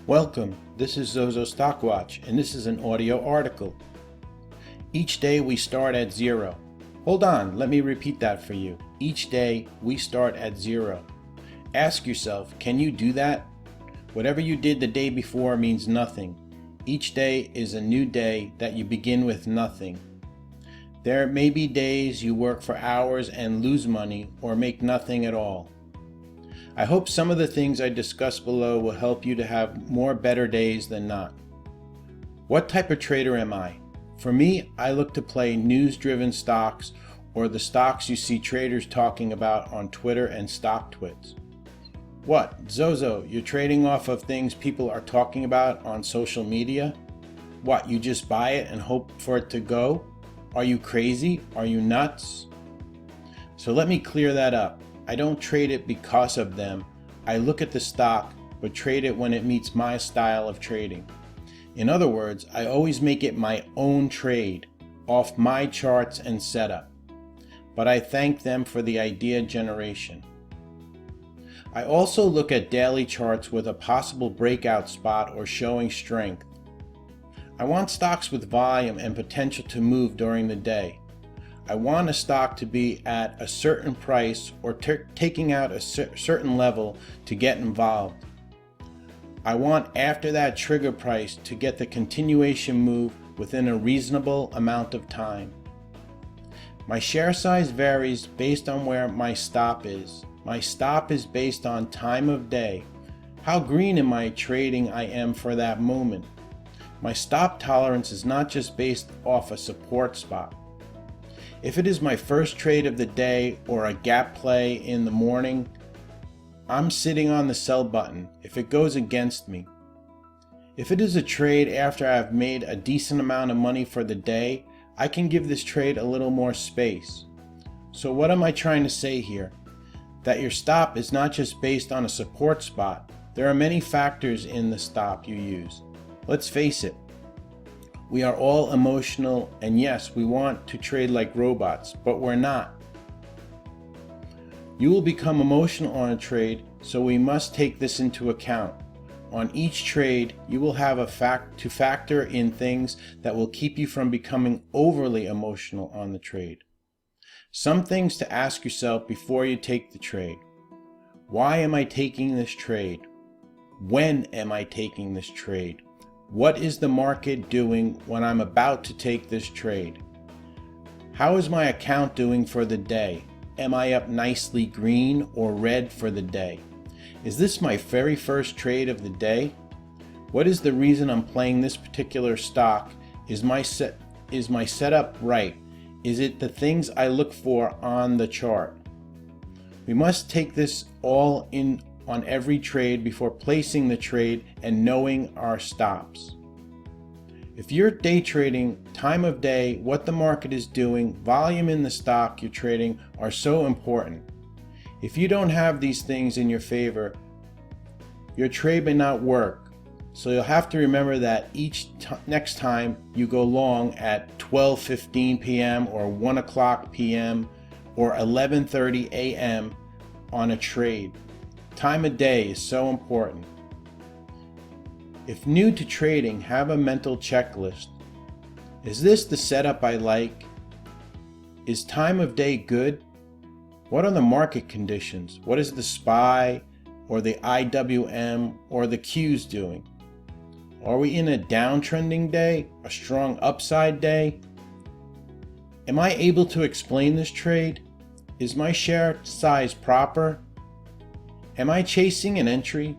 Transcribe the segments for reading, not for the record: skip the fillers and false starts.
Welcome, this is Zozo Stockwatch, and this is an audio article. Each day we start at zero. Hold on, let me repeat that for you. Each day we start at zero. Ask yourself, can you do that? Whatever you did the day before means nothing. Each day is a new day that you begin with nothing. There may be days you work for hours and lose money or make nothing at all. I hope some of the things I discussed below will help you to have more better days than not. What type of trader am I? For me, I look to play news-driven stocks or the stocks you see traders talking about on Twitter and StockTwits. What, Zozo, you're trading off of things people are talking about on social media? What, you just buy it and hope for it to go? Are you crazy? Are you nuts? So let me clear that up. I don't trade it because of them. I look at the stock, but trade it when it meets my style of trading. In other words, I always make it my own trade, off my charts and setup. But I thank them for the idea generation. I also look at daily charts with a possible breakout spot or showing strength. I want stocks with volume and potential to move during the day. I want a stock to be at a certain price or taking out a certain level to get involved. I want after that trigger price to get the continuation move within a reasonable amount of time. My share size varies based on where my stop is. My stop is based on time of day, how green in my trading I am for that moment. My stop tolerance is not just based off a support spot. If it is my first trade of the day or a gap play in the morning, I'm sitting on the sell button if it goes against me. If it is a trade after I've made a decent amount of money for the day, I can give this trade a little more space. So what am I trying to say here? That your stop is not just based on a support spot. There are many factors in the stop you use. Let's face it. We are all emotional, and yes, we want to trade like robots, but we're not. You will become emotional on a trade, so we must take this into account. On each trade, you will have to factor in things that will keep you from becoming overly emotional on the trade. Some things to ask yourself before you take the trade. Why am I taking this trade? When am I taking this trade? What is the market doing when I'm about to take this trade? How is my account doing for the day? Am I up nicely green or red for the day? Is this my very first trade of the day? What is the reason I'm playing this particular stock? Is my setup right? Is it the things I look for on the chart? We must take this all in on every trade before placing the trade and knowing our stops. If you're day trading, time of day, what the market is doing, volume in the stock you're trading are so important. If you don't have these things in your favor, your trade may not work. So you'll have to remember that next time you go long at 12:15 p.m. or 1 o'clock p.m. or 11:30 a.m. on a trade. Time of day is so important. If new to trading, have a mental checklist. Is this the setup I like? Is time of day good? What are the market conditions? What is the SPY or the IWM or the Qs doing? Are we in a downtrending day? A strong upside day? Am I able to explain this trade? Is my share size proper? Am I chasing an entry?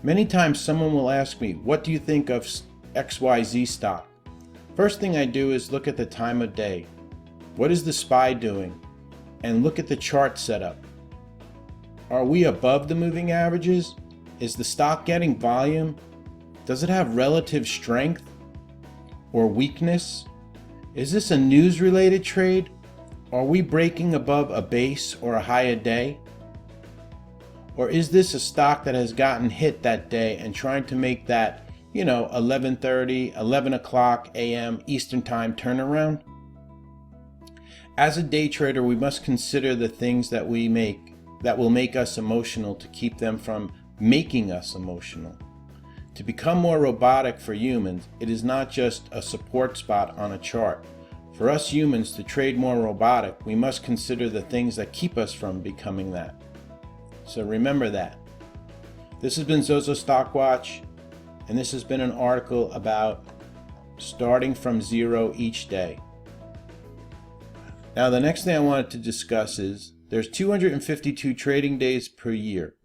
Many times someone will ask me, what do you think of XYZ stock? First thing I do is look at the time of day. What is the SPY doing? And look at the chart setup. Are we above the moving averages? Is the stock getting volume? Does it have relative strength or weakness? Is this a news-related trade? Are we breaking above a base or a high a day? Or is this a stock that has gotten hit that day and trying to make that, 11:30, 11 o'clock a.m. Eastern Time turnaround? As a day trader, we must consider the things that will make us emotional to keep them from making us emotional. To become more robotic for humans, it is not just a support spot on a chart. For us humans to trade more robotic, we must consider the things that keep us from becoming that. So remember that. This has been Zozo Stockwatch, and this has been an article about starting from zero each day. Now the next thing I wanted to discuss is there's 252 trading days per year.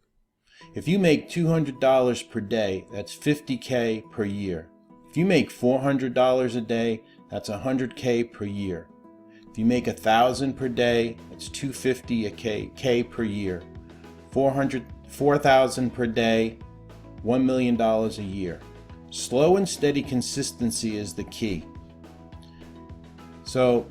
If you make $200 per day, that's $50K per year. If you make $400 a day, that's $100K per year. If you make $1,000 per day, it's $250K per year. $4,000 per day, $1 million a year. Slow and steady consistency is the key. So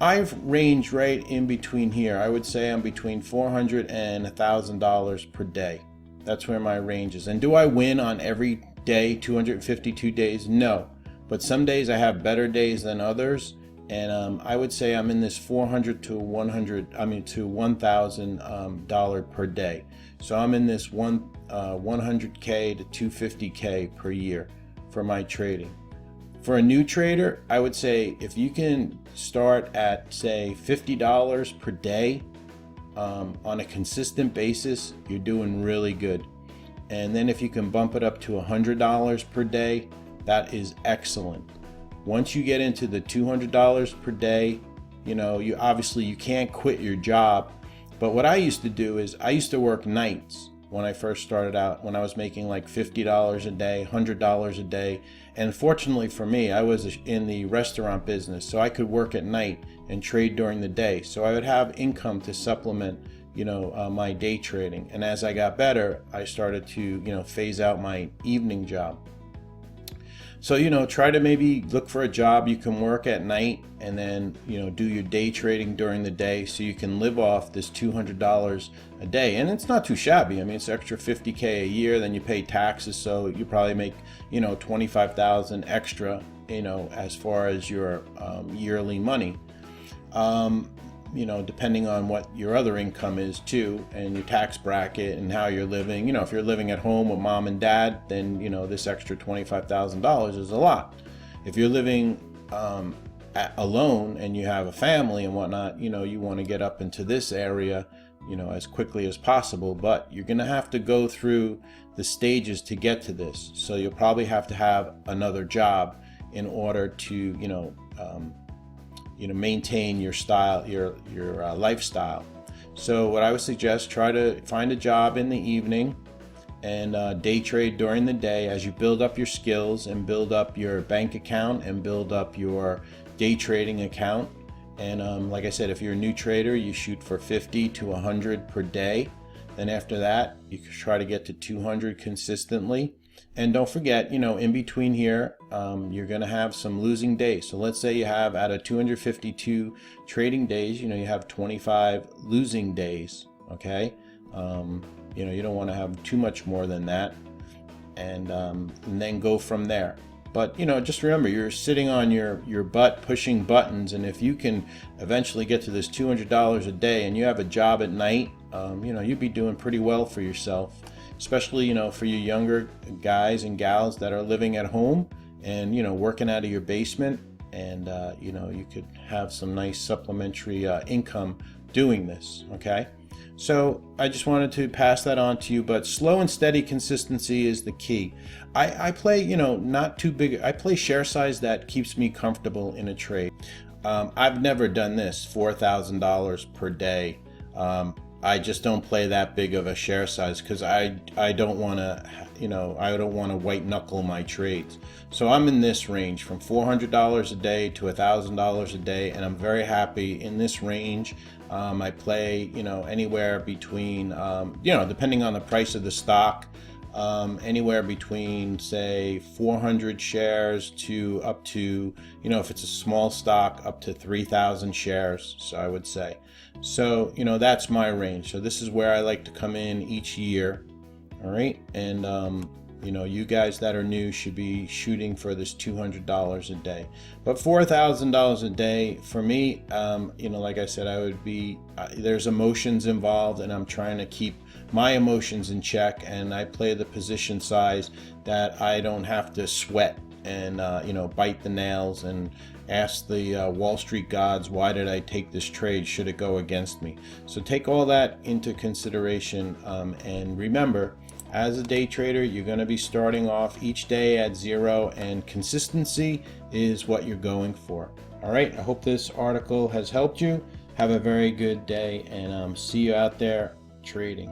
I've ranged right in between here. I would say I'm between $400 and $1,000 per day. That's where my range is. And do I win on every day, 252 days? No. But some days I have better days than others. And I would say I'm in this $400 to $1,000 per day. So I'm in this 100K to 250K per year for my trading. For a new trader, I would say if you can start at, say, $50 per day on a consistent basis, you're doing really good. And then if you can bump it up to $100 per day, that is excellent. Once you get into the $200 per day, you know, you can't quit your job. But what I used to do is I used to work nights when I first started out, when I was making like $50 a day, $100 a day. And fortunately for me, I was in the restaurant business, so I could work at night and trade during the day. So I would have income to supplement, my day trading. And as I got better, I started to, phase out my evening job. So, try to maybe look for a job you can work at night and then, do your day trading during the day so you can live off this $200 a day. And it's not too shabby. I mean, it's extra $50K a year, then you pay taxes. So you probably make, $25,000 extra, as far as your yearly money. Depending on what your other income is too, and your tax bracket and how you're living. If you're living at home with mom and dad, then, this extra $25,000 is a lot. If you're living alone and you have a family and whatnot, you want to get up into this area, as quickly as possible, but you're going to have to go through the stages to get to this. So you'll probably have to have another job in order to, maintain your style, your lifestyle. So what I would suggest, try to find a job in the evening and day trade during the day as you build up your skills and build up your bank account and build up your day trading account. And like I said, if you're a new trader, you shoot for 50 to 100 per day. Then after that, you can try to get to 200 consistently. And don't forget, in between here, you're going to have some losing days. So let's say you have, out of 252 trading days, you have 25 losing days. Okay. You don't want to have too much more than that. And then go from there. But, just remember, you're sitting on your butt pushing buttons. And if you can eventually get to this $200 a day and you have a job at night, you'd be doing pretty well for yourself. Especially, for you younger guys and gals that are living at home and, working out of your basement. And, you could have some nice supplementary income doing this. Okay. So I just wanted to pass that on to you, but slow and steady consistency is the key. I play, not too big. I play share size that keeps me comfortable in a trade. I've never done this $4,000 per day. I just don't play that big of a share size because I don't want to, I don't want to white knuckle my trades. So I'm in this range from $400 a day to $1,000 a day, and I'm very happy in this range. I play, anywhere between, depending on the price of the stock, anywhere between, say, 400 shares to up to, if it's a small stock, up to 3,000 shares. So I would say. So, that's my range. So this is where I like to come in each year. All right. And, you guys that are new should be shooting for this $200 a day. But $4,000 a day for me, like I said, I would be, there's emotions involved, and I'm trying to keep my emotions in check, and I play the position size that I don't have to sweat and bite the nails and ask the Wall Street gods, why did I take this trade? Should it go against me? So take all that into consideration, and remember, as a day trader, you're going to be starting off each day at 0, and consistency is what you're going for. All right, I hope this article has helped you. Have a very good day, and see you out there trading.